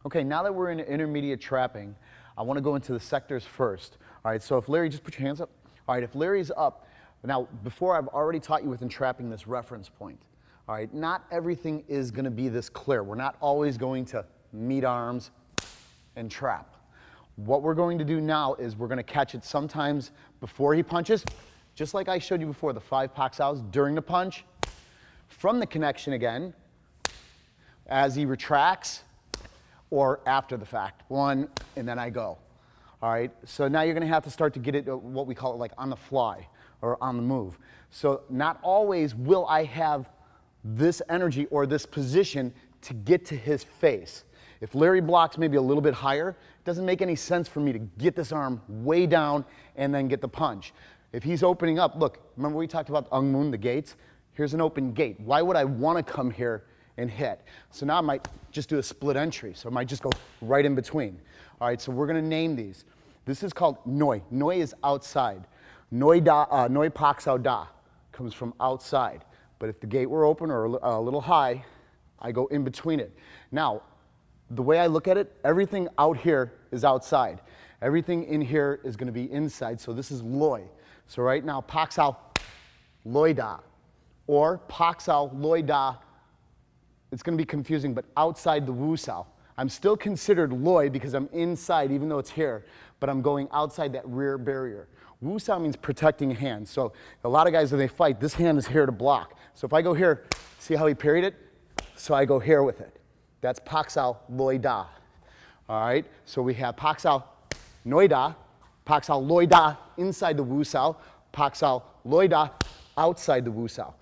Okay, now that we're in intermediate trapping, I want to go into the sectors first. All right, so if Larry, just put your hands up. All right, if Larry's up, now before I've already taught you with entrapping this reference point. All right, not everything is going to be this clear. We're not always going to meet arms and trap. What we're going to do now is we're going to catch it sometimes before he punches, just like I showed you before, the 5 pak saos during the punch, from the connection again, as he retracts, or after the fact. 1, and then I go. All right, so now you're going to have to start to get it, what we call it, like on the fly or on the move. So not always will I have this energy or this position to get to his face. If Larry blocks maybe a little bit higher, it doesn't make any sense for me to get this arm way down and then get the punch. If he's opening up, look, remember we talked about Ung Moon, the gates? Here's an open gate. Why would I want to come here and hit? So now I might just do a split entry. So I might just go right in between. All right, so we're going to name these. This is called Noi. Noi is outside. Noi pak sao da comes from outside. But if the gate were open or a little high, I go in between it. Now, the way I look at it, everything out here is outside. Everything in here is going to be inside, so this is loi. So right now, pak sao loi da, or pak sao loi da, it's going to be confusing, but outside the wu sao. I'm still considered loi because I'm inside, even though it's here, but I'm going outside that rear barrier. Wu sao means protecting hand. So a lot of guys, when they fight, this hand is here to block. So if I go here, see how he parried it? So I go here with it. That's pak sao loi da. All right, so we have pak sao noi da, pak sao loi da inside the wu sao, pak sao loi da outside the wu sao.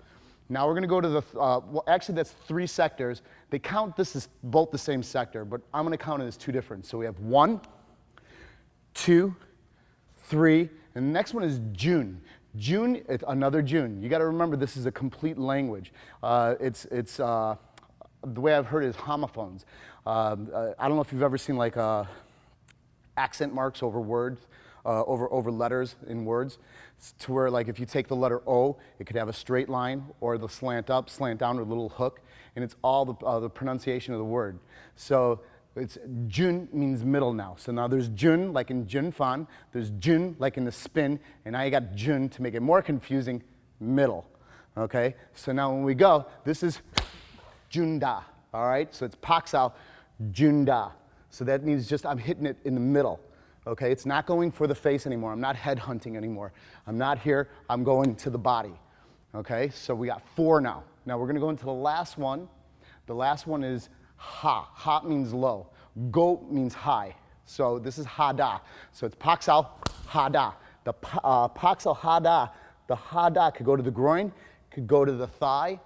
Now we're going to go to the, well, actually that's 3 sectors. They count this as both the same sector, but I'm going to count it as 2 different. So we have 1, 2, 3, and the next one is June. June, another June. You got to remember this is a complete language. The way I've heard it is homophones. I don't know if you've ever seen like accent marks over words, over letters in words, to where like if you take the letter O, it could have a straight line or the slant up, slant down, or a little hook, and it's all the pronunciation of the word. So it's Jun means middle now. So now there's Jun like in Jun Fan, there's Jun like in the spin, and now you got Jun to make it more confusing, middle. Okay, so now when we go, this is Jun Da. All right, so it's pak sao Jun Da. So that means just I'm hitting it in the middle. Okay, it's not going for the face anymore. I'm not head hunting anymore. I'm not here, I'm going to the body. Okay, so we got 4 now. Now we're going to go into the last one. The last one is ha. Ha means low. Go means high. So this is ha da. So it's pak sao ha da. The pak sao ha da, the ha da could go to the groin, could go to the thigh,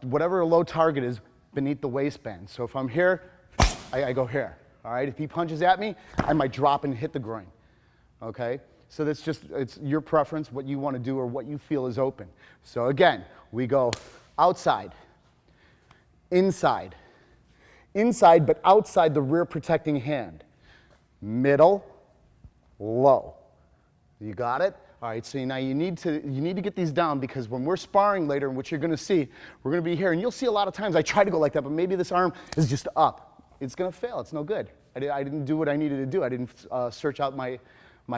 whatever a low target is beneath the waistband. So if I'm here, I go here. All right, if he punches at me, I might drop and hit the groin. Okay, so that's just, it's your preference, what you want to do or what you feel is open. So again, we go outside, inside, inside but outside the rear protecting hand, middle, low. You got it? All right, so now you need to get these down, because when we're sparring later, and what you're going to see, we're going to be here, and you'll see a lot of times I try to go like that, but maybe this arm is just up. It's going to fail. It's no good. I didn't do what I needed to do. I didn't search out my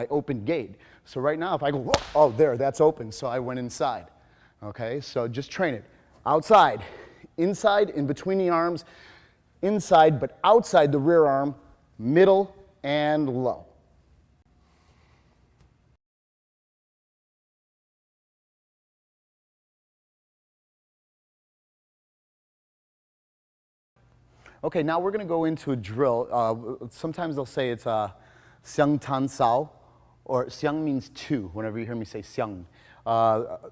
open gate. So right now, if I go, oh, there, that's open, so I went inside. Okay, so just train it. Outside, inside, in between the arms, inside, but outside the rear arm, middle, and low. Okay, now we're going to go into a drill. Sometimes they'll say it's xiang tan sao, or xiang means 2, whenever you hear me say xiang.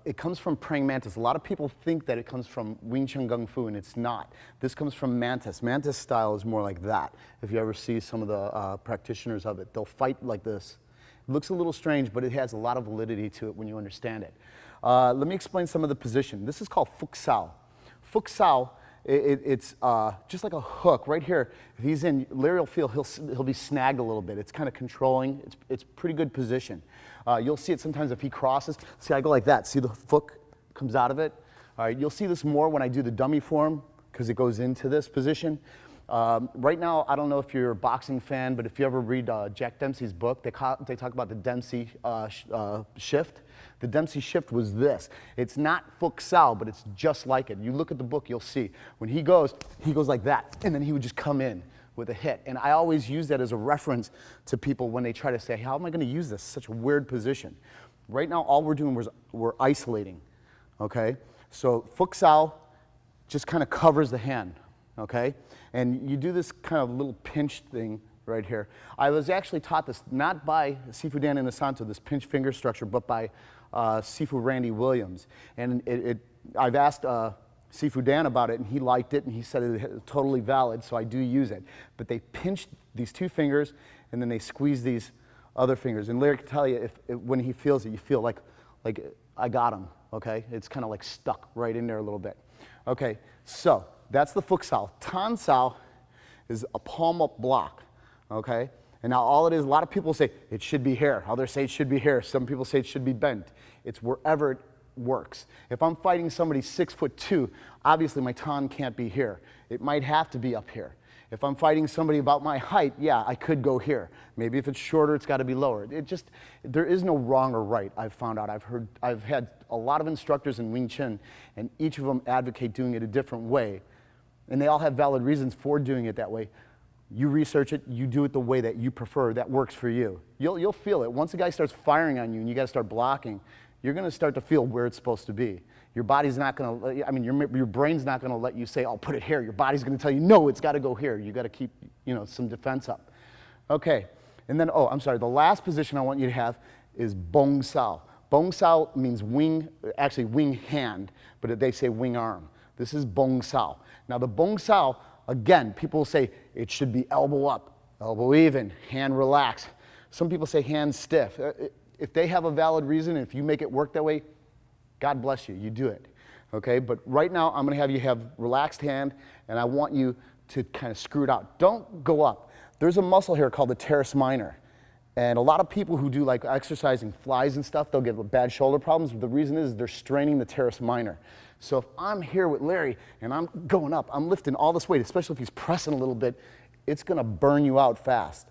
It comes from praying mantis. A lot of people think that it comes from Wing Chun Kung Fu, and it's not. This comes from mantis. Mantis style is more like that. If you ever see some of the practitioners of it, they'll fight like this. It looks a little strange, but it has a lot of validity to it when you understand it. Let me explain some of the position. This is called fuk sao. Fuk sao, it's just like a hook right here. If he's in, Larry will feel he'll be snagged a little bit. It's kind of controlling. It's pretty good position. You'll see it sometimes if he crosses. See, I go like that. See the hook comes out of it? All right, you'll see this more when I do the dummy form, because it goes into this position. Right now, I don't know if you're a boxing fan, but if you ever read Jack Dempsey's book, they talk about the Dempsey shift. The Dempsey shift was this. It's not Fuq Sao, but it's just like it. You look at the book, you'll see. When he goes like that, and then he would just come in with a hit. And I always use that as a reference to people when they try to say, how am I going to use this? Such a weird position. Right now, all we're doing we're isolating, okay? So Fuq Sao just kind of covers the hand, okay? And you do this kind of little pinch thing right here. I was actually taught this not by Sifu Dan Inosanto, this pinch finger structure, but by Sifu Randy Williams. And I've asked Sifu Dan about it, and he liked it, and he said it's totally valid, so I do use it. But they pinch these two fingers, and then they squeeze these other fingers. And Larry can tell you, when he feels it, you feel like I got him, okay? It's kind of like stuck right in there a little bit. Okay, so that's the Fuq Sao. Tan Sao is a palm-up block, okay? And now all it is, a lot of people say it should be here. Others say it should be here. Some people say it should be bent. It's wherever it works. If I'm fighting somebody 6'2", obviously my tan can't be here. It might have to be up here. If I'm fighting somebody about my height, yeah, I could go here. Maybe if it's shorter, it's got to be lower. There is no wrong or right, I've found out. I've had a lot of instructors in Wing Chun, and each of them advocate doing it a different way. And they all have valid reasons for doing it that way. You research it, you do it the way that you prefer, that works for you. You'll feel it. Once a guy starts firing on you and you got to start blocking, you're going to start to feel where it's supposed to be. Your body's not going to, I mean, your brain's not going to let you say, "I'll put it here." Your body's going to tell you, "No, it's got to go here." You got to keep, some defense up. Okay, and then, I'm sorry, the last position I want you to have is Bong Sao. Bong Sao means wing, actually wing hand, but they say wing arm. This is Bong Sao. Now the Bong Sao, again, people say it should be elbow up, elbow even, hand relaxed. Some people say hand stiff. If they have a valid reason, if you make it work that way, God bless you, you do it, okay? But right now, I'm gonna have you have relaxed hand, and I want you to kind of screw it out. Don't go up. There's a muscle here called the teres minor, and a lot of people who do like exercising flies and stuff, they'll get bad shoulder problems. The reason is they're straining the teres minor. So if I'm here with Larry, and I'm going up, I'm lifting all this weight, especially if he's pressing a little bit, it's gonna burn you out fast.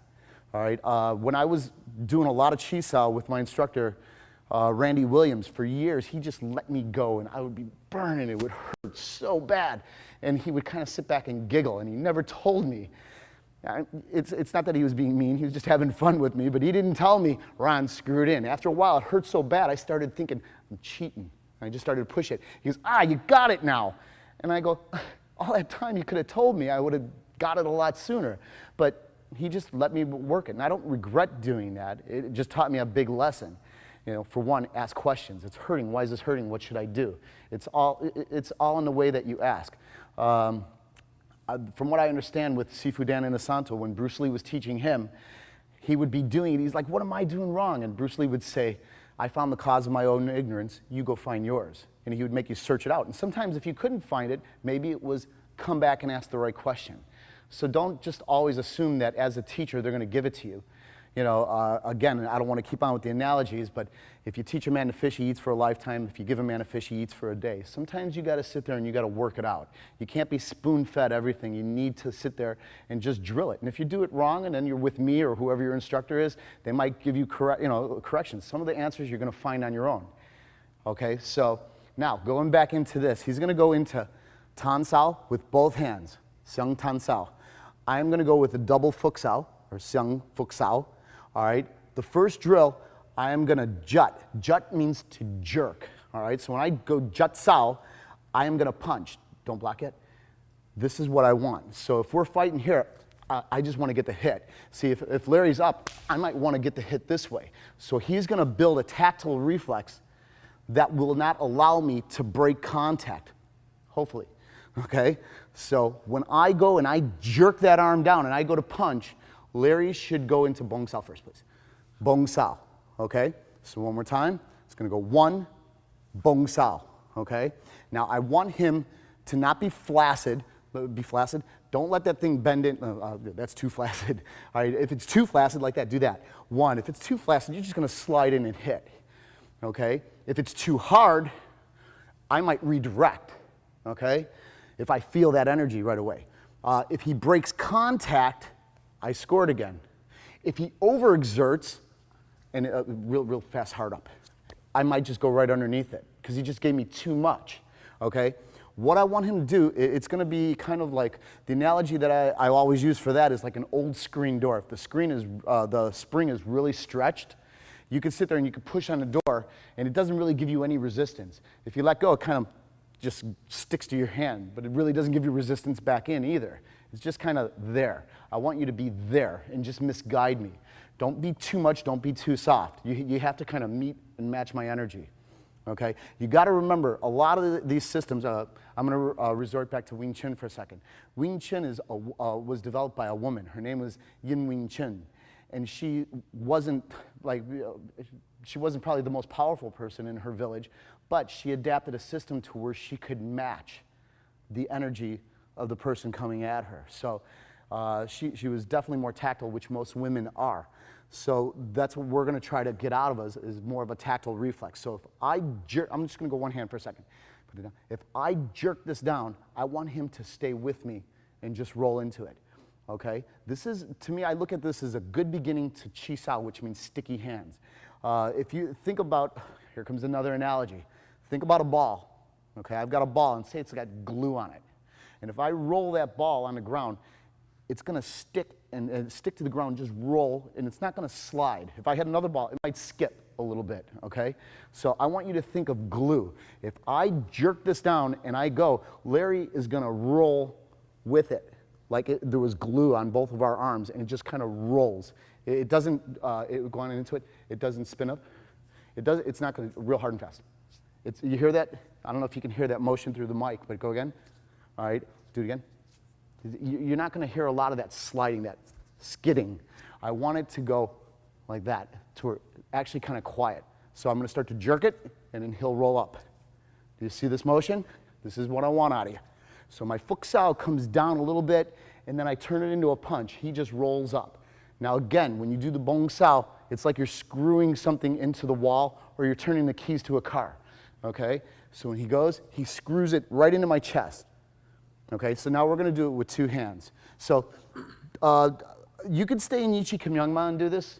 All right, when I was doing a lot of Chi Sao with my instructor, Randy Williams, for years, he just let me go and I would be burning. It would hurt so bad. And he would kind of sit back and giggle, and he never told me. It's not that he was being mean, he was just having fun with me, but he didn't tell me, "Ron, screw it in." After a while, it hurt so bad, I started thinking, I'm cheating. I just started to push it. He goes, "You got it now." And I go, all that time you could have told me, I would have got it a lot sooner. But he just let me work it, and I don't regret doing that. It just taught me a big lesson. For one, ask questions. It's hurting. Why is this hurting? What should I do? It's all in the way that you ask. From what I understand with Sifu Dan Inosanto, when Bruce Lee was teaching him, he would be doing it. He's like, "What am I doing wrong?" And Bruce Lee would say, "I found the cause of my own ignorance. You go find yours." And he would make you search it out. And sometimes if you couldn't find it, maybe it was come back and ask the right question. So don't just always assume that as a teacher they're going to give it to you. Again, I don't want to keep on with the analogies, but if you teach a man to fish, he eats for a lifetime. If you give a man a fish, he eats for a day. Sometimes you got to sit there and you got to work it out. You can't be spoon-fed everything. You need to sit there and just drill it. And if you do it wrong, and then you're with me or whoever your instructor is, they might give you corrections. Some of the answers you're going to find on your own. Okay, so now going back into this, he's going to go into Tan Sao with both hands, Xiang Tan Sao. I'm going to go with the double Fuq Sao, or Xiang Fuq Sao. All right, the first drill, I am gonna jut. Jut means to jerk, all right? So when I go jut sao, I am gonna punch. Don't block it. This is what I want. So if we're fighting here, I just wanna get the hit. See, if Larry's up, I might wanna get the hit this way. So he's gonna build a tactile reflex that will not allow me to break contact, hopefully, okay? So when I go and I jerk that arm down and I go to punch, Larry should go into Bong Sao first, please. Bong Sao, okay? So one more time. It's gonna go 1, Bong Sao, okay? Now I want him to not be flaccid. Don't let that thing bend in. That's too flaccid. All right, if it's too flaccid like that, do that. 1, if it's too flaccid, you're just gonna slide in and hit, okay? If it's too hard, I might redirect, okay? If I feel that energy right away. If he breaks contact, I score it again. If he overexerts, and real fast hard up, I might just go right underneath it because he just gave me too much, okay? What I want him to do, it's going to be kind of like, the analogy that I always use for that is like an old screen door. If the spring is really stretched, you can sit there and you can push on the door and it doesn't really give you any resistance. If you let go, it kind of just sticks to your hand, but it really doesn't give you resistance back in either. It's just kind of there. I want you to be there and just misguide me. Don't be too much, don't be too soft. You have to kind of meet and match my energy. Okay, you got to remember a lot of these systems. I'm going to resort back to Wing Chun for a second. Wing Chun was developed by a woman. Her name was Yin Wing Chun, and she wasn't probably the most powerful person in her village, but she adapted a system to where she could match the energy of the person coming at her. So she was definitely more tactile, which most women are. So that's what we're going to try to get out of us, is more of a tactile reflex. So if I jerk, I'm just going to go one hand for a second. Put it down. If I jerk this down, I want him to stay with me and just roll into it. Okay? This is, to me, I look at this as a good beginning to Chi Sao, which means sticky hands. If you think about, here comes another analogy. Think about a ball. Okay? I've got a ball, and say it's got glue on it. And if I roll that ball on the ground, it's going to stick and stick to the ground, just roll, and it's not going to slide. If I had another ball, it might skip a little bit, okay? So I want you to think of glue. If I jerk this down and I go, Larry is going to roll with it, like there was glue on both of our arms, and it just kind of rolls. It doesn't, going into it, it doesn't spin up. It's not going to, real hard and fast. You hear that? I don't know if you can hear that motion through the mic, but go again. All right, do it again. You're not going to hear a lot of that sliding, that skidding. I want it to go like that, to where actually kind of quiet. So I'm going to start to jerk it, and then he'll roll up. Do you see this motion? This is what I want out of you. So my Fuk Sao comes down a little bit, and then I turn it into a punch. He just rolls up. Now again, when you do the Bong Sao, it's like you're screwing something into the wall, or you're turning the keys to a car. Okay? So when he goes, he screws it right into my chest. Okay, so now we're going to do it with two hands. So you could stay in Yichi Kimyangma and do this.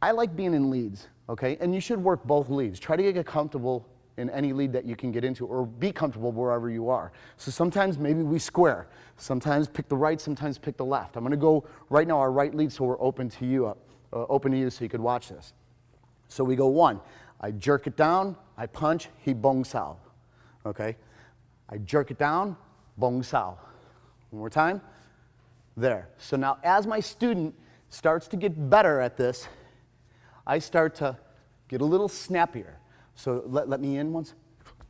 I like being in leads, okay? And you should work both leads. Try to get comfortable in any lead that you can get into, or be comfortable wherever you are. So sometimes maybe we square. Sometimes pick the right, sometimes pick the left. I'm going to go right now our right lead, so we're open to you so you could watch this. So we go one. I jerk it down, I punch, he Bong Sao. Okay? I jerk it down, Bong Sao. One more time. There. So now as my student starts to get better at this, I start to get a little snappier. So let me in once.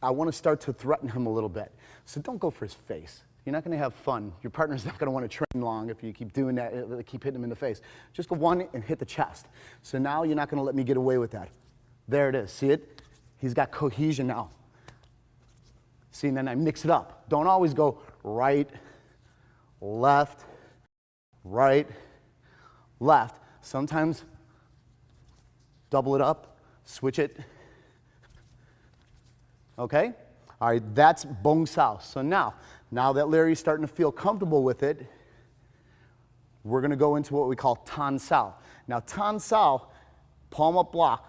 I want to start to threaten him a little bit. So don't go for his face. You're not going to have fun. Your partner's not going to want to train long if you keep doing that, keep hitting him in the face. Just go one and hit the chest. So now you're not going to let me get away with that. There it is. See it? He's got cohesion now. See, and then I mix it up. Don't always go right, left, right, left. Sometimes double it up, switch it. Okay? All right, that's Bong Sao. So now that Larry's starting to feel comfortable with it, we're going to go into what we call Tan Sao. Now, Tan Sao, palm up block.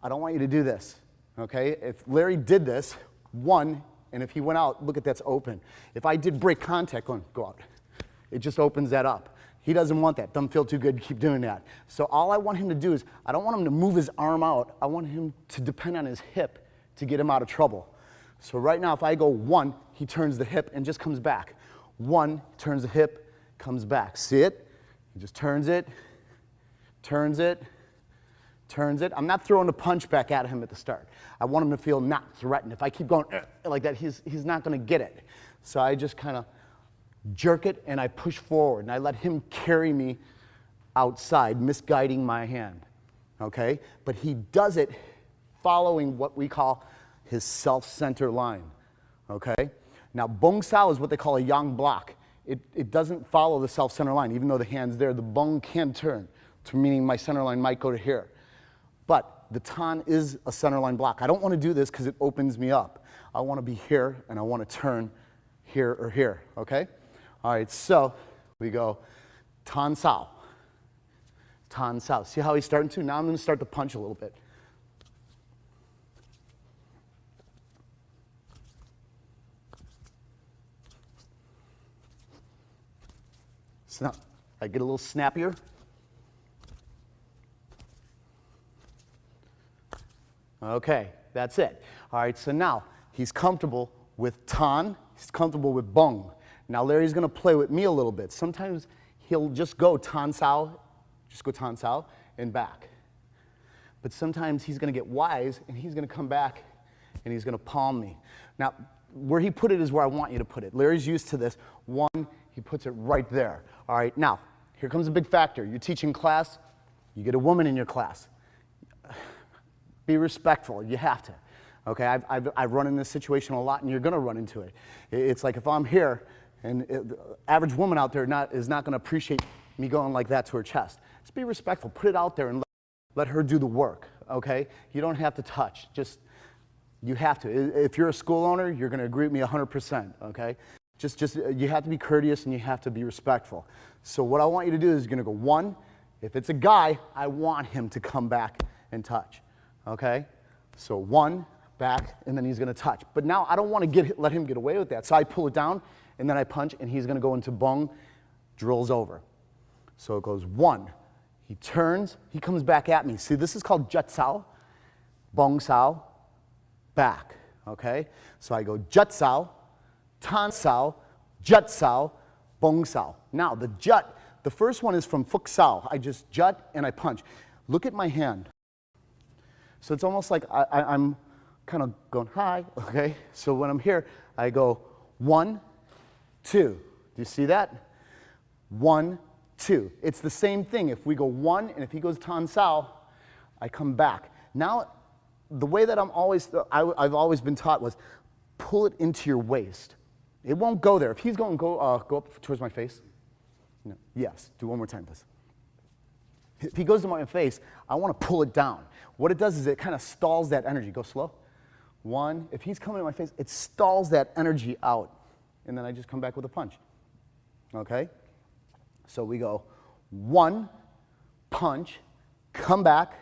I don't want you to do this. Okay? If Larry did this, one, and if he went out, look at that's open. If I did break contact, go out. It just opens that up. He doesn't want that. Doesn't feel too good to keep doing that. So all I want him to do is, I don't want him to move his arm out. I want him to depend on his hip to get him out of trouble. So right now, if I go one, he turns the hip and just comes back. One, turns the hip, comes back. See it? He just turns it, turns it, turns it. I'm not throwing the punch back at him at the start. I want him to feel not threatened. If I keep going like that, he's not going to get it. So I just kind of jerk it and I push forward and I let him carry me outside, misguiding my hand. Okay? But he does it following what we call his self-center line. Okay? Now, Bong Sao is what they call a yang block. It doesn't follow the self-center line. Even though the hand's there, the bong can turn, to meaning my center line might go to here. But the Tan is a center line block. I don't want to do this because it opens me up. I want to be here and I want to turn here or here, okay? All right, so we go tan sao, tan sao. See how he's starting to? Now I'm going to start to punch a little bit. So now I get a little snappier. Okay, that's it. All right, so now he's comfortable with tan, he's comfortable with bong. Now Larry's gonna play with me a little bit. Sometimes he'll just go tan sao and back. But sometimes he's gonna get wise and he's gonna come back and he's gonna palm me. Now, where he put it is where I want you to put it. Larry's used to this. One, he puts it right there. All right, now, here comes a big factor. You're teaching class, you get a woman in your class. Be respectful, you have to. Okay, I've run in this situation a lot and you're gonna run into it. It's like if I'm here and the average woman out there is not gonna appreciate me going like that to her chest. Just be respectful, put it out there and let her do the work, okay? You don't have to touch, you have to. If you're a school owner, you're gonna agree with me 100%, okay? You have to be courteous and you have to be respectful. So what I want you to do is you're gonna go one, if it's a guy, I want him to come back and touch, okay? So one, back, and then he's gonna touch. But now I don't wanna let him get away with that. So I pull it down and then I punch and he's gonna go into bong, drills over. So it goes one, he turns, he comes back at me. See, this is called jut sao, bong sao, back, okay? So I go jut sao, tan sao, jut sao, bong sao. Now the first one is from fuk sao. I just jut and I punch. Look at my hand. So it's almost like I'm kind of going hi, okay? So when I'm here, I go 1, 2. Do you see that? 1, 2. It's the same thing. If we go 1 and if he goes tan sao, I come back. Now, the way that I've always been taught was pull it into your waist. It won't go there. If he's going to go up towards my face, no. Yes, do one more time, please. If he goes to my face, I want to pull it down. What it does is it kind of stalls that energy. Go slow. 1, if he's coming to my face, it stalls that energy out. And then I just come back with a punch. Okay? So we go 1, punch, come back,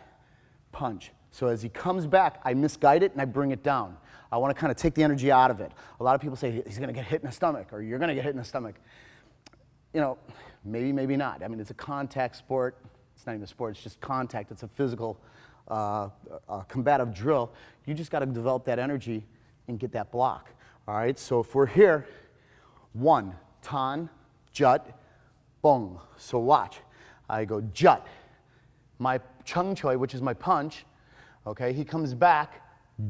punch. So as he comes back, I misguide it and I bring it down. I want to kind of take the energy out of it. A lot of people say he's going to get hit in the stomach or you're going to get hit in the stomach. You know, maybe, maybe not. I mean, it's a contact sport. It's not even a sport, it's just contact. It's a physical, combative drill. You just got to develop that energy and get that block. All right, so if we're here, 1, tan, jut, bong. So watch. I go jut. My chung choi, which is my punch, okay, he comes back,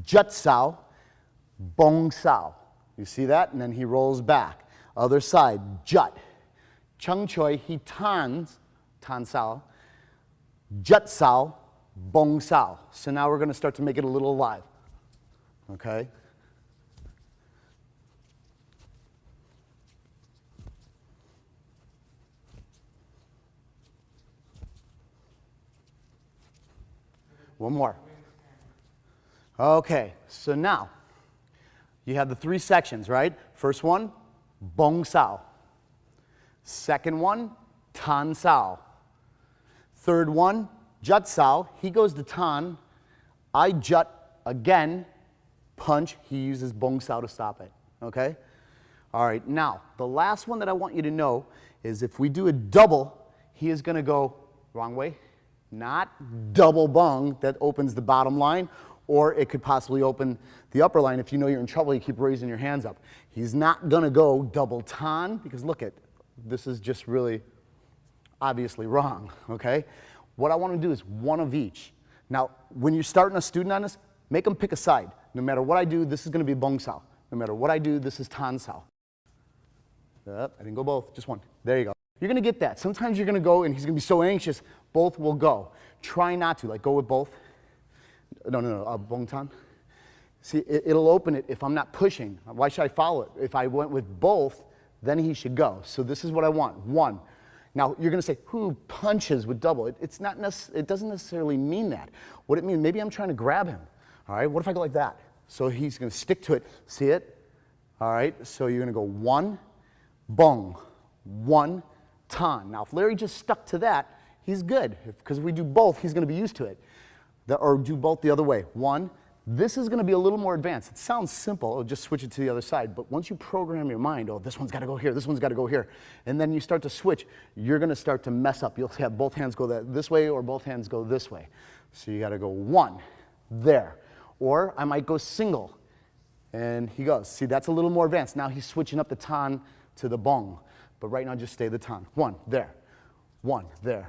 jut sao, bong sao. You see that? And then he rolls back. Other side, jut. Chung choi, he tan sao, jut sao, bong sao. So now we're going to start to make it a little alive. Okay? One more. Okay, so now you have the 3 sections, right? First one, bong sao. Second one, tan sao. Third one, jut sao. He goes to tan. I jut again, punch. He uses bong sao to stop it. Okay? All right, now the last one that I want you to know is if we do a double, he is going to go wrong way. Not double bung that opens the bottom line, or it could possibly open the upper line. If you know you're in trouble, you keep raising your hands up. He's not going to go double tan because look at, this is just really obviously wrong, okay? What I want to do is one of each. Now, when you're starting a student on this, make them pick a side. No matter what I do, this is going to be bong sao. No matter what I do, this is tan sao. I didn't go both, just one. There you go. You're going to get that. Sometimes you're going to go and he's going to be so anxious, both will go. Try not to, like go with both. No, bong tan. See, it'll open it if I'm not pushing. Why should I follow it? If I went with both, then he should go. So this is what I want, 1. Now, you're going to say, who punches with double? It doesn't necessarily mean that. What it means, maybe I'm trying to grab him. All right, what if I go like that? So he's going to stick to it. See it? All right, so you're going to go 1, bong, 1, tan. Now, if Larry just stuck to that, he's good, because if we do both, he's going to be used to it. Or do both the other way. 1. This is going to be a little more advanced. It sounds simple. Oh, just switch it to the other side. But once you program your mind, oh, this one's got to go here, this one's got to go here, and then you start to switch, you're going to start to mess up. You'll have both hands go this way or both hands go this way. So you got to go 1, there. Or I might go single, and he goes. See, that's a little more advanced. Now he's switching up the tan to the bong. But right now, just stay the tan. 1, there. 1, there.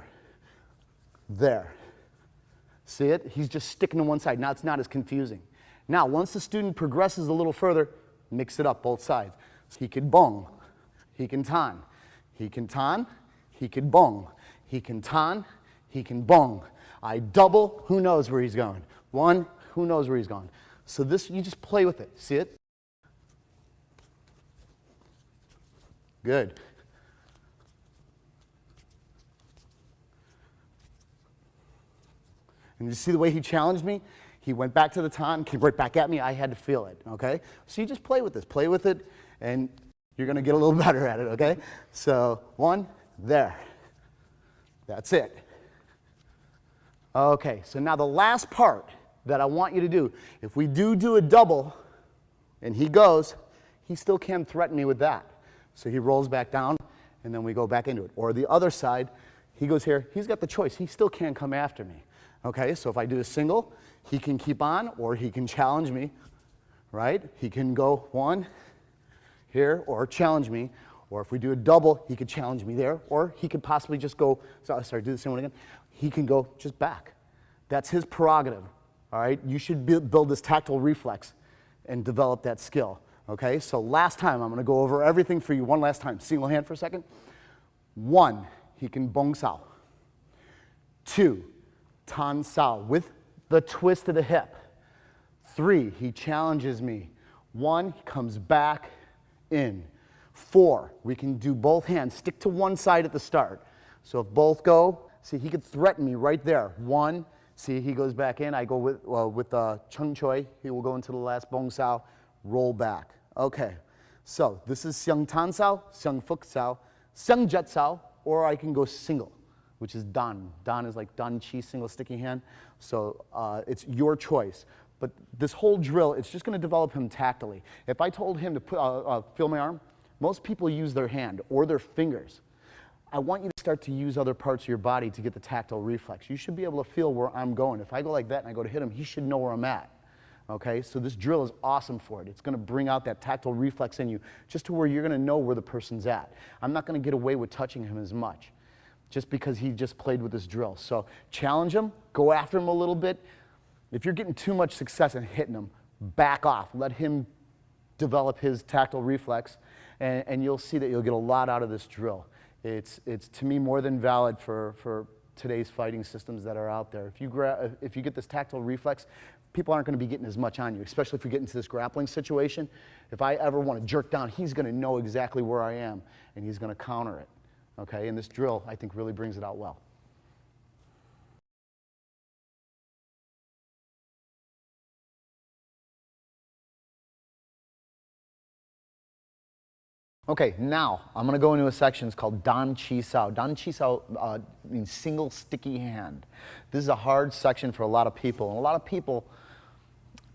There. See it? He's just sticking to one side. Now it's not as confusing. Now, once the student progresses a little further, mix it up both sides. So he can bong, he can tan, he can tan, he can bong, he can tan, he can bong. I double, who knows where he's going? 1, who knows where he's going? So this, you just play with it. See it? Good. And you see the way he challenged me? He went back to the tan, came right back at me. I had to feel it, okay? So you just play with this. Play with it, and you're going to get a little better at it, okay? So 1, there. That's it. Okay, so now the last part that I want you to do, if we do a double, and he goes, he still can threaten me with that. So he rolls back down, and then we go back into it. Or the other side, he goes here. He's got the choice. He still can come after me. Okay, so if I do a single, he can keep on, or he can challenge me, right? He can go 1 here, or challenge me. Or if we do a double, he could challenge me there, or he could possibly just go, sorry, do the same one again. He can go just back. That's his prerogative, all right? You should build this tactile reflex and develop that skill, okay? So last time, I'm gonna go over everything for you one last time. Single hand for a second. 1, he can bong sao. 2, tan sao with the twist of the hip. 3, he challenges me. 1, he comes back in. 4, we can do both hands. Stick to one side at the start. So if both go, see, he could threaten me right there. 1, see, he goes back in. I go with chung choi. He will go into the last bong sao, roll back. Okay, so this is xiang tan sao, xiang fuk sao, xiang jet sao, or I can go single, which is dan. Dan is like dan chi, single sticky hand. So it's your choice. But this whole drill, it's just going to develop him tactily. If I told him to feel my arm, most people use their hand or their fingers. I want you to start to use other parts of your body to get the tactile reflex. You should be able to feel where I'm going. If I go like that and I go to hit him, he should know where I'm at. Okay, so this drill is awesome for it. It's going to bring out that tactile reflex in you just to where you're going to know where the person's at. I'm not going to get away with touching him as much just because he just played with this drill. So challenge him, go after him a little bit. If you're getting too much success in hitting him, back off. Let him develop his tactile reflex, and you'll see that you'll get a lot out of this drill. It's to me more than valid for today's fighting systems that are out there. If you get this tactile reflex, people aren't going to be getting as much on you, especially if you get into this grappling situation. If I ever want to jerk down, he's going to know exactly where I am, and he's going to counter it. Okay, and this drill, I think, really brings it out well. Okay, now I'm going to go into a section called Dan Chi Sao. Dan Chi Sao means single sticky hand. This is a hard section for a lot of people. And a lot of people,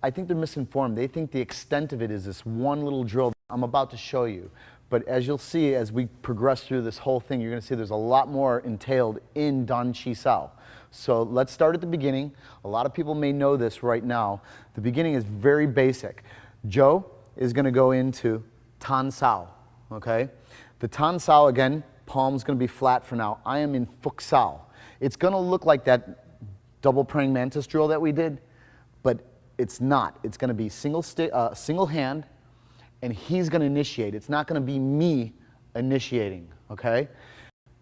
I think they're misinformed. They think the extent of it is this one little drill that I'm about to show you. But as you'll see, as we progress through this whole thing, you're going to see there's a lot more entailed in Dan Chi Sao. So let's start at the beginning. A lot of people may know this right now. The beginning is very basic. Joe is going to go into Tan Sao. Okay, the Tan Sao, again, palm's going to be flat for now. I am in Fuk Sao. It's going to look like that double praying mantis drill that we did, but it's not. It's going to be single hand, and he's going to initiate. It's not going to be me initiating, okay?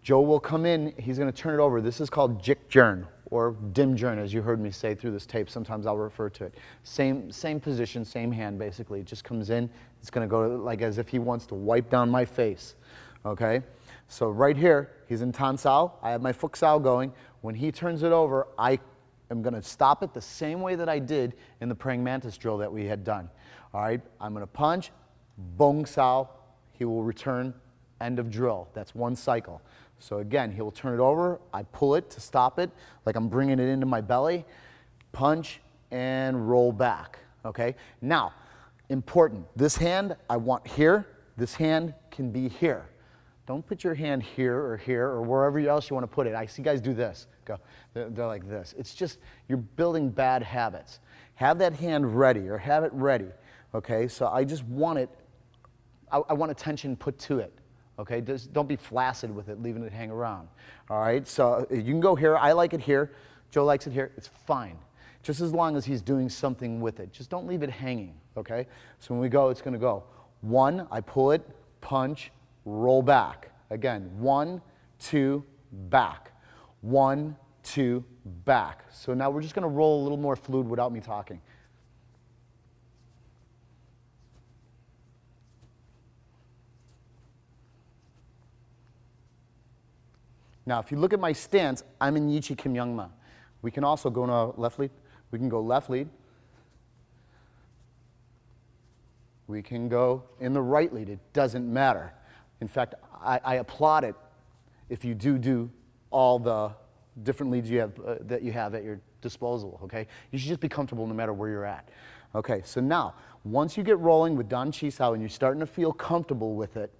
Joe will come in. He's going to turn it over. This is called Jik Jern, or Dim Jern, as you heard me say through this tape. Sometimes I'll refer to it. Same position, same hand, basically. It just comes in. It's going to go like as if he wants to wipe down my face, okay? So right here, he's in Tan Sao. I have my Fuk Sao going. When he turns it over, I am going to stop it the same way that I did in the praying mantis drill that we had done. All right, I'm going to punch, Bong Sao. He will return End of drill. That's one cycle. So again, he will turn it over. I pull it to stop it, like I'm bringing it into my belly, punch, and roll back, okay? Now, important, this hand I want here, this hand can be here. Don't put your hand here or wherever else you want to put it. I see guys do this. Go. They're like this. It's just, you're building bad habits. Have that hand ready or have it ready, okay? So I just want it, I want attention put to it, okay? Just don't be flaccid with it, leaving it hang around, all right? So you can go here. I like it here. Joe likes it here. It's fine, just as long as he's doing something with it. Just don't leave it hanging, okay? So when we go, it's going to go. 1, I pull it, punch, roll back. Again, 1, 2, back. 1, 2, back. So now we're just going to roll a little more fluid without me talking. Now, if you look at my stance, I'm in Yichi Kim Youngma. We can also go in a left lead. We can go left lead. We can go in the right lead. It doesn't matter. In fact, I applaud it if you do all the different leads you have, that you have at your disposal, okay? You should just be comfortable no matter where you're at. Okay, so now, once you get rolling with Dan Chi Sao and you're starting to feel comfortable with it,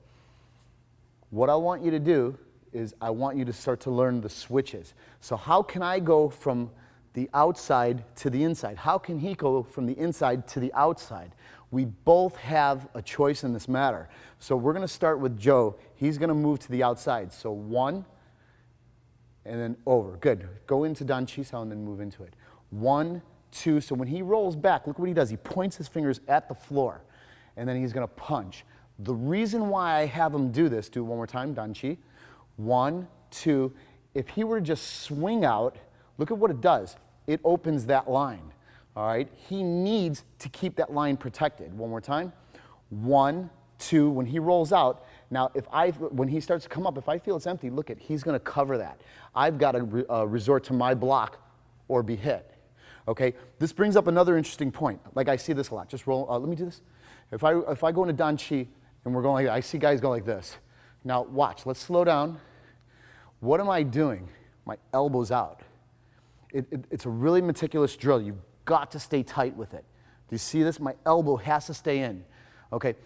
what I want you to do is I want you to start to learn the switches. So how can I go from the outside to the inside? How can he go from the inside to the outside? We both have a choice in this matter. So we're going to start with Joe. He's going to move to the outside. So 1, and then over. Good. Go into Dan Chi Sao and then move into it. 1, 2. So when he rolls back, look what he does. He points his fingers at the floor, and then he's going to punch. The reason why I have him do this, do it one more time, Dan Chi. 1, 2. If he were to just swing out, look at what it does. It opens that line. All right, he needs to keep that line protected. One more time. 1, 2, when he rolls out. Now, when he starts to come up, if I feel it's empty, look at, he's gonna cover that. I've got to resort to my block or be hit. Okay, this brings up another interesting point. Like I see this a lot. Just roll, let me do this. If I go into Dan Chi and we're going like, I see guys go like this. Now watch, let's slow down. What am I doing? My elbow's out. It's a really meticulous drill. You've got to stay tight with it. Do you see this? My elbow has to stay in. Okay.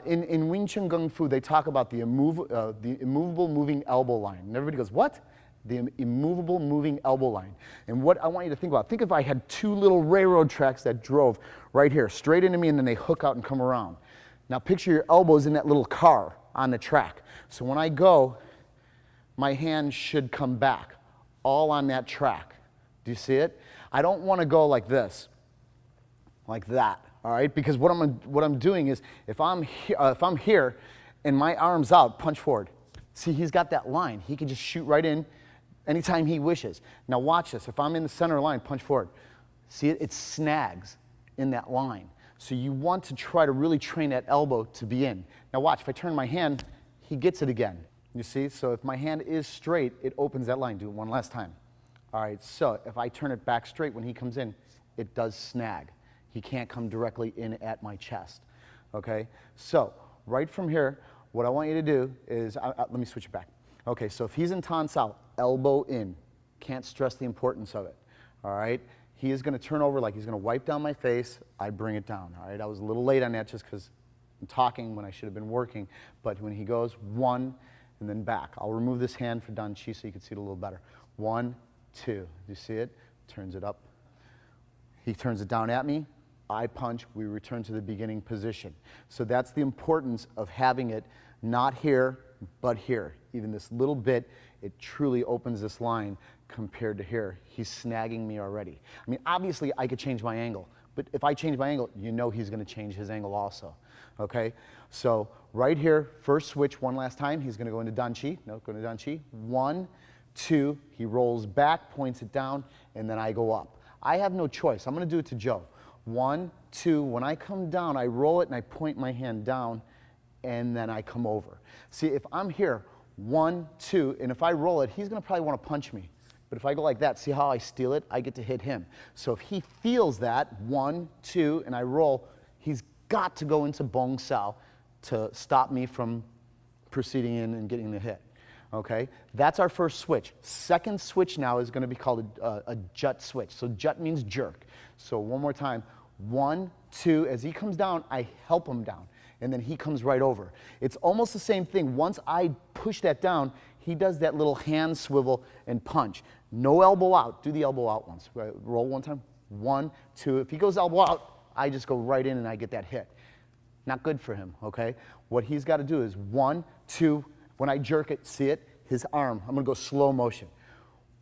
In Wing Chun Kung Fu, they talk about the immovable moving elbow line. And everybody goes, what? The immovable moving elbow line. And what I want you to think about, think if I had 2 little railroad tracks that drove right here, straight into me, and then they hook out and come around. Now picture your elbows in that little car on the track. So when I go, my hand should come back, all on that track. Do you see it? I don't want to go like this, like that, all right? Because what I'm doing is, if I'm here and my arm's out, punch forward. See, he's got that line. He can just shoot right in anytime he wishes. Now watch this. If I'm in the center line, punch forward. See it? It snags in that line. So you want to try to really train that elbow to be in. Now watch, if I turn my hand, he gets it again. You see? So if my hand is straight, it opens that line. Do it one last time. All right, so if I turn it back straight when he comes in, it does snag. He can't come directly in at my chest, okay? So right from here, what I want you to do is, let me switch it back. Okay, so if he's in Tan Sao, elbow in. Can't stress the importance of it, all right? He is gonna turn over like he's gonna wipe down my face. I bring it down, all right? I was a little late on that just because I'm talking when I should have been working, but when he goes 1 and then back, I'll remove this hand for Dan Chi so you can see it a little better. 1, 2, do you see it? Turns it up. He turns it down at me. I punch. We return to the beginning position. So that's the importance of having it not here, but here. Even this little bit, it truly opens this line compared to here. He's snagging me already. I mean, obviously, I could change my angle, but if I change my angle, you know he's going to change his angle also. Okay? So right here, first switch one last time. He's going to go into Dan Chi. No, go into Dan Chi. 1, 2, he rolls back, points it down, and then I go up. I have no choice. I'm going to do it to Joe. 1, 2, when I come down, I roll it and I point my hand down, and then I come over. See, if I'm here, 1, 2, and if I roll it, he's going to probably want to punch me. But if I go like that, see how I steal it? I get to hit him. So if he feels that, 1, 2, and I roll, he's got to go into Bong Sao to stop me from proceeding in and getting the hit. Okay, that's our first switch. Second switch now is going to be called a jut switch. So jut means jerk. So one more time, 1, 2, as he comes down, I help him down, and then he comes right over. It's almost the same thing. Once I push that down, he does that little hand swivel and punch. No elbow out. Do the elbow out once. Roll one time. 1, 2. If he goes elbow out, I just go right in and I get that hit. Not good for him, okay? What he's got to do is 1, 2, when I jerk it, see it? His arm, I'm going to go slow motion.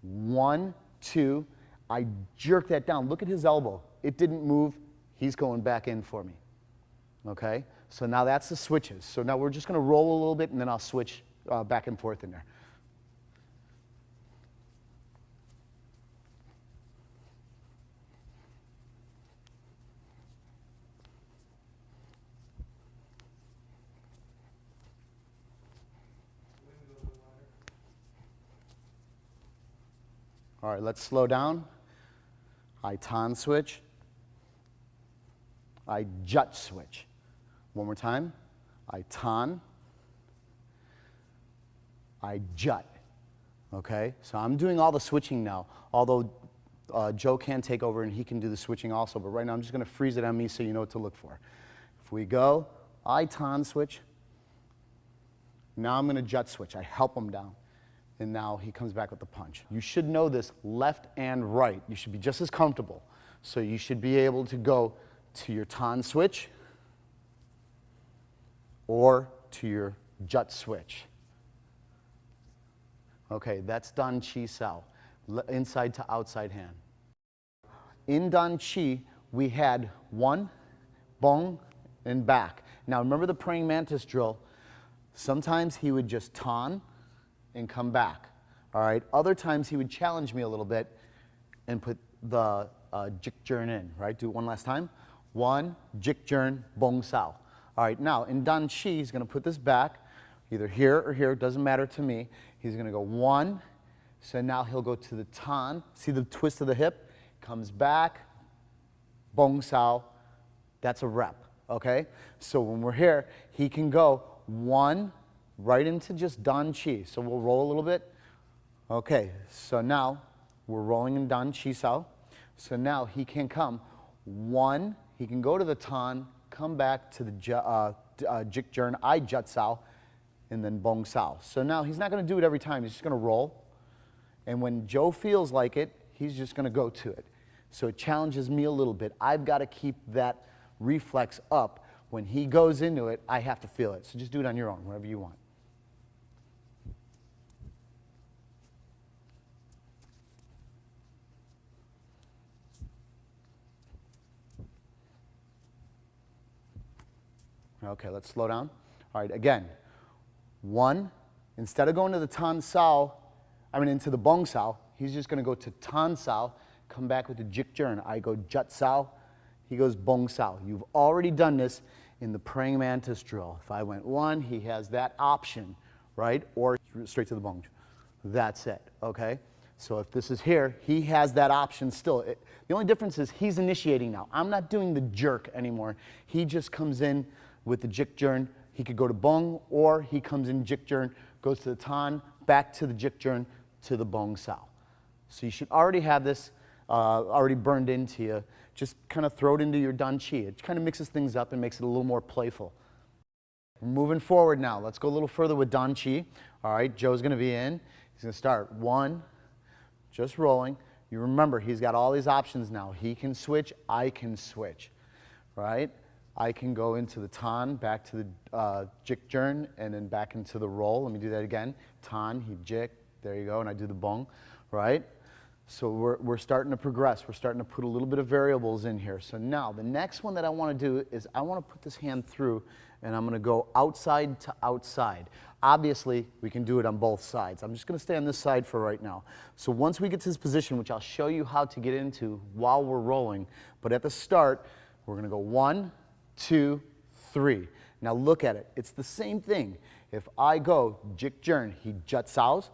1, 2, I jerk that down. Look at his elbow. It didn't move. He's going back in for me, okay? So now that's the switches. So now we're just going to roll a little bit, and then I'll switch back and forth in there. All right, let's slow down. I tan switch. I jut switch. One more time. I tan. I jut. Okay, so I'm doing all the switching now, although Joe can take over and he can do the switching also, but right now I'm just going to freeze it on me so you know what to look for. If we go, I tan switch. Now I'm going to jut switch. I help him down. And now he comes back with the punch. You should know this left and right. You should be just as comfortable. So you should be able to go to your tan switch or to your jut switch. Okay, that's Dan Chi Sao, inside to outside hand. In Dan Chi, we had 1, bong, and back. Now remember the praying mantis drill. Sometimes he would just tan and come back. All right. Other times he would challenge me a little bit and put the jik jern in. Right. Do it one last time. 1, jik jern, bong sao. All right. Now in Dan Chi, he's going to put this back, either here or here. Doesn't matter to me. He's going to go 1. So now he'll go to the tan. See the twist of the hip? Comes back. Bong sao. That's a rep. Okay. So when we're here, he can go 1. Right into just Dan Chi. So we'll roll a little bit. Okay, so now we're rolling in Dan Chi Sao. So now he can come 1, he can go to the tan, come back to the jik jern, I jut sao, and then bong sao. So now he's not going to do it every time, he's just going to roll. And when Joe feels like it, he's just going to go to it. So it challenges me a little bit. I've got to keep that reflex up. When he goes into it, I have to feel it. So just do it on your own, wherever you want. Okay, let's slow down. All right, again. 1, instead of going to the tan sao, into the bong sao, he's just going to go to tan sao, come back with the jik jern. I go jut sao, he goes bong sao. You've already done this in the praying mantis drill. If I went 1, he has that option, right? Or straight to the bong. That's it, okay? So if this is here, he has that option still. The only difference is he's initiating now. I'm not doing the jerk anymore. He just comes in with the jik jern. He could go to bong, or he comes in jik jern, goes to the tan, back to the jik jern, to the bong sao. So you should already have this already burned into you. Just kind of throw it into your Dan Chi. It kind of mixes things up and makes it a little more playful. We're moving forward now. Let's go a little further with Dan Chi. All right, Joe's going to be in. He's going to start 1, just rolling. You remember, he's got all these options now. He can switch, I can switch, right? I can go into the tan, back to the jik jern, and then back into the roll. Let me do that again. Tan, he jik, there you go, and I do the bong, right? So we're starting to progress. We're starting to put a little bit of variables in here. So now the next one that I want to do is I want to put this hand through, and I'm going to go outside to outside. Obviously, we can do it on both sides. I'm just going to stay on this side for right now. So once we get to this position, which I'll show you how to get into while we're rolling, but at the start, we're going to go 1, 2, 3. Now look at it. It's the same thing. If I go jik jern, he jut saos,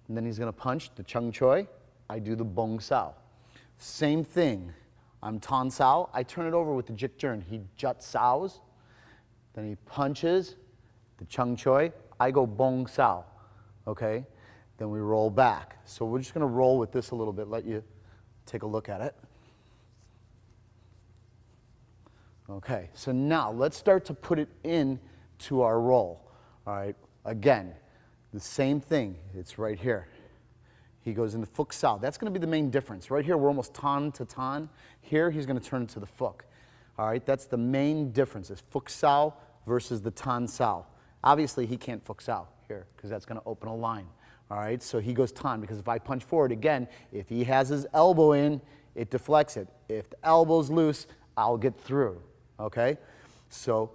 and then he's going to punch the chung choi. I do the bong sao. Same thing. I'm tan sao. I turn it over with the jik jern. He jut saos, then he punches, the chung choi, I go bong sao, okay? Then we roll back. So we're just going to roll with this a little bit, let you take a look at it. Okay, so now let's start to put it into our roll. All right, again, the same thing, it's right here. He goes into fuk sao. That's going to be the main difference. Right here, we're almost tan to tan. Here, he's going to turn into the fuk. All right, that's the main difference, is fuk sao versus the tan sao. Obviously, he can't fuk sao here because that's going to open a line. All right, so he goes tan because if I punch forward, again, if he has his elbow in, it deflects it. If the elbow's loose, I'll get through. Okay, so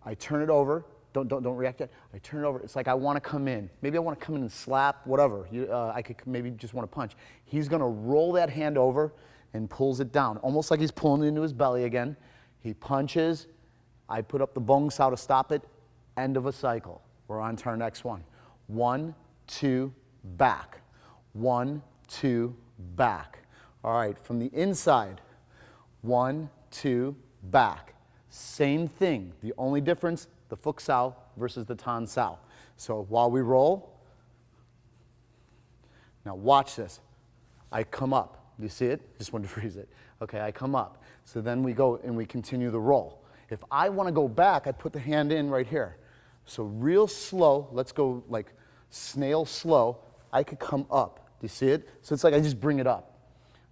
I turn it over. Don't react yet. I turn it over. It's like I want to come in. Maybe I want to come in and slap, whatever. I could maybe just want to punch. He's going to roll that hand over and pulls it down, almost like he's pulling it into his belly again. He punches. I put up the bong sao to stop it. End of a cycle. We're on to our next one. 1, 2, back. 1, 2, back. All right, from the inside. 1, 2, back. Same thing. The only difference, the fuk sao versus the tan sao. So while we roll, now watch this. I come up. Do you see it? Just wanted to freeze it. Okay, I come up. So then we go and we continue the roll. If I want to go back, I put the hand in right here. So real slow, let's go like snail slow. I could come up. Do you see it? So it's like I just bring it up.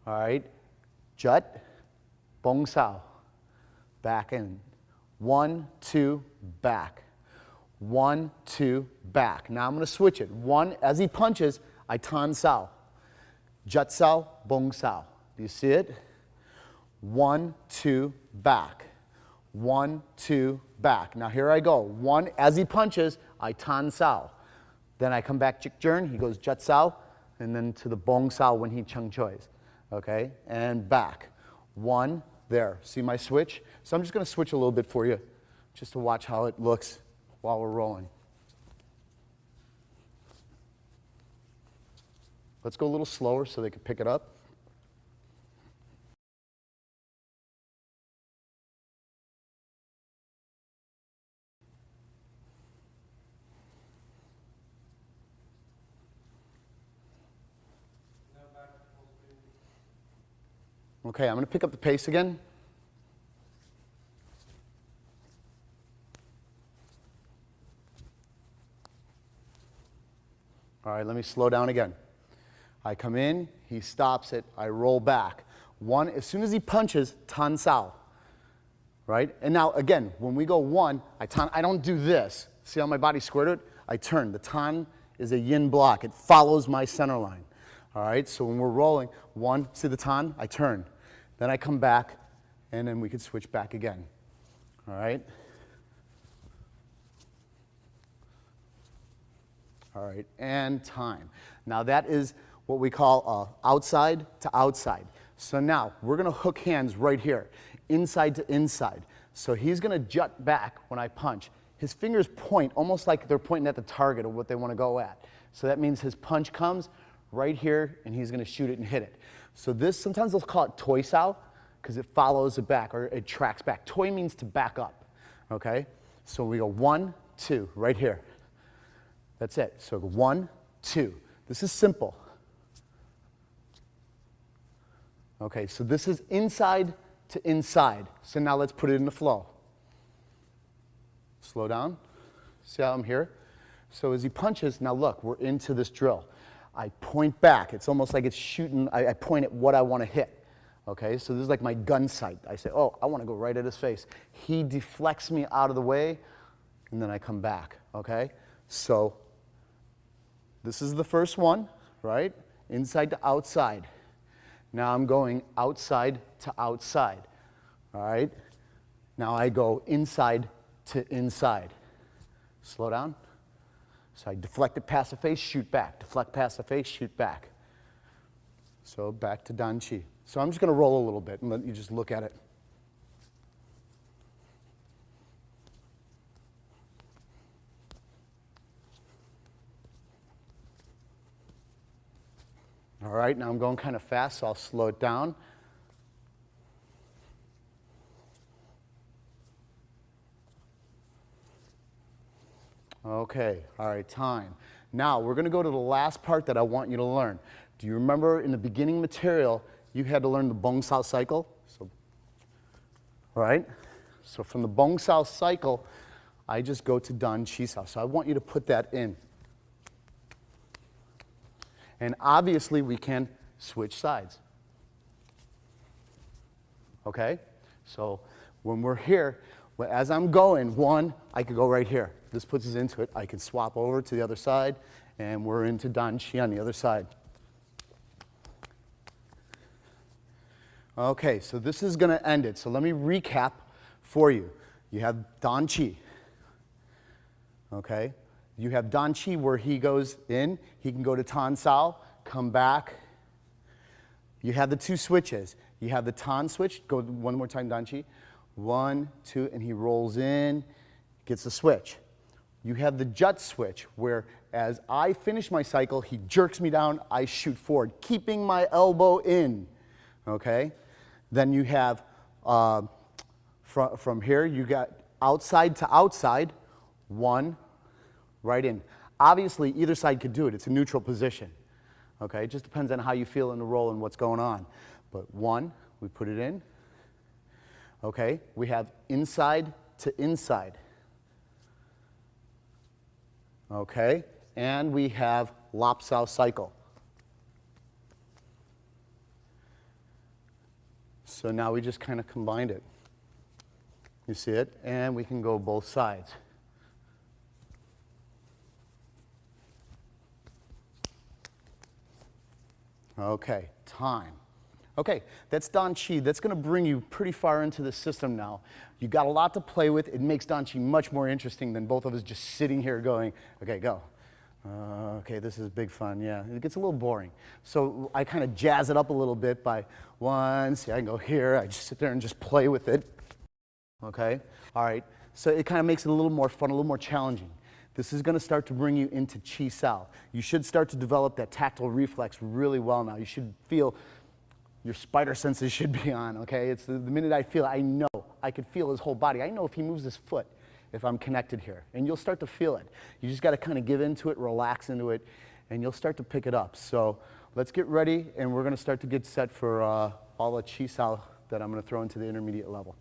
All right, jut, bong sao, back in. 1, 2, back. 1, 2, back. Now I'm going to switch it. 1, as he punches, I tan sao. Jut sao, bong sao. Do you see it? 1, 2, back. 1, 2, back. Now here I go. 1, as he punches, I tan sao. Then I come back jik jern, he goes jut sao, and then to the bong sao when he chung chois. Okay, and back. 1, there. See my switch? So I'm just going to switch a little bit for you, just to watch how it looks while we're rolling. Let's go a little slower so they can pick it up. Okay, I'm going to pick up the pace again. All right, let me slow down again. I come in, he stops it, I roll back. 1, as soon as he punches, tan sao. Right? And now, again, when we go 1, I don't do this. See how my body squared it? I turn. The tan is a yin block. It follows my center line. All right, so when we're rolling, 1, see the tan? I turn. Then I come back, and then we can switch back again. All right? All right, and time. Now that is what we call outside to outside. So now we're going to hook hands right here, inside to inside. So he's going to jut back when I punch. His fingers point almost like they're pointing at the target of what they want to go at. So that means his punch comes right here, and he's going to shoot it and hit it. So this, sometimes they'll call it toi sao, because it follows it back, or it tracks back. Toi means to back up, okay? So we go 1, 2, right here. That's it. So 1, 2. This is simple. Okay, so this is inside to inside. So now let's put it in the flow. Slow down. See how I'm here? So as he punches, now look, we're into this drill. I point back. It's almost like it's shooting. I point at what I want to hit. Okay, so this is like my gun sight. I say, oh, I want to go right at his face. He deflects me out of the way, and then I come back. Okay, so this is the first one, right? Inside to outside. Now I'm going outside to outside. All right, now I go inside to inside. Slow down. So I deflect it past the face, shoot back. Deflect past the face, shoot back. So back to Dan Chi. So I'm just going to roll a little bit and let you just look at it. All right, now I'm going kind of fast, so I'll slow it down. Okay, all right, time. Now we're going to go to the last part that I want you to learn. Do you remember in the beginning material, you had to learn the Bong Sao cycle? So, right? So from the Bong Sao cycle, I just go to Dan Chi Sao. So I want you to put that in. And obviously we can switch sides. Okay? So when we're here, as I'm going, one, I could go right here. This puts us into it. I can swap over to the other side, and we're into Dan Chi on the other side. Okay, so this is going to end it. So let me recap for you. You have Dan Chi. Okay? You have Dan Chi where he goes in. He can go to Tan Sao, come back. You have the two switches. You have the Tan switch. Go one more time, Dan Chi. 1, 2, and he rolls in, gets the switch. You have the Jut switch, where as I finish my cycle, he jerks me down, I shoot forward, keeping my elbow in, okay? Then you have, from here, you got outside to outside, 1, right in. Obviously, either side could do it. It's a neutral position, okay? It just depends on how you feel in the roll and what's going on. But 1, we put it in. Okay, we have inside to inside. Okay, and we have Lap Sao cycle. So now we just kind of combined it. You see it? And we can go both sides. Okay, time. Okay, that's Dan Chi. That's going to bring you pretty far into the system now. You got a lot to play with. It makes Dan Chi much more interesting than both of us just sitting here going, okay, go. Okay, this is big fun. Yeah, it gets a little boring. So I kind of jazz it up a little bit by 1, see, I can go here. I just sit there and just play with it. Okay, all right. So it kind of makes it a little more fun, a little more challenging. This is going to start to bring you into Chi Sao. You should start to develop that tactile reflex really well now. You should feel your spider senses should be on, okay? It's the minute I feel it, I know. I could feel his whole body. I know if he moves his foot, if I'm connected here. And you'll start to feel it. You just got to kind of give into it, relax into it, and you'll start to pick it up. So let's get ready, and we're going to start to get set for all the Chi Sao that I'm going to throw into the intermediate level.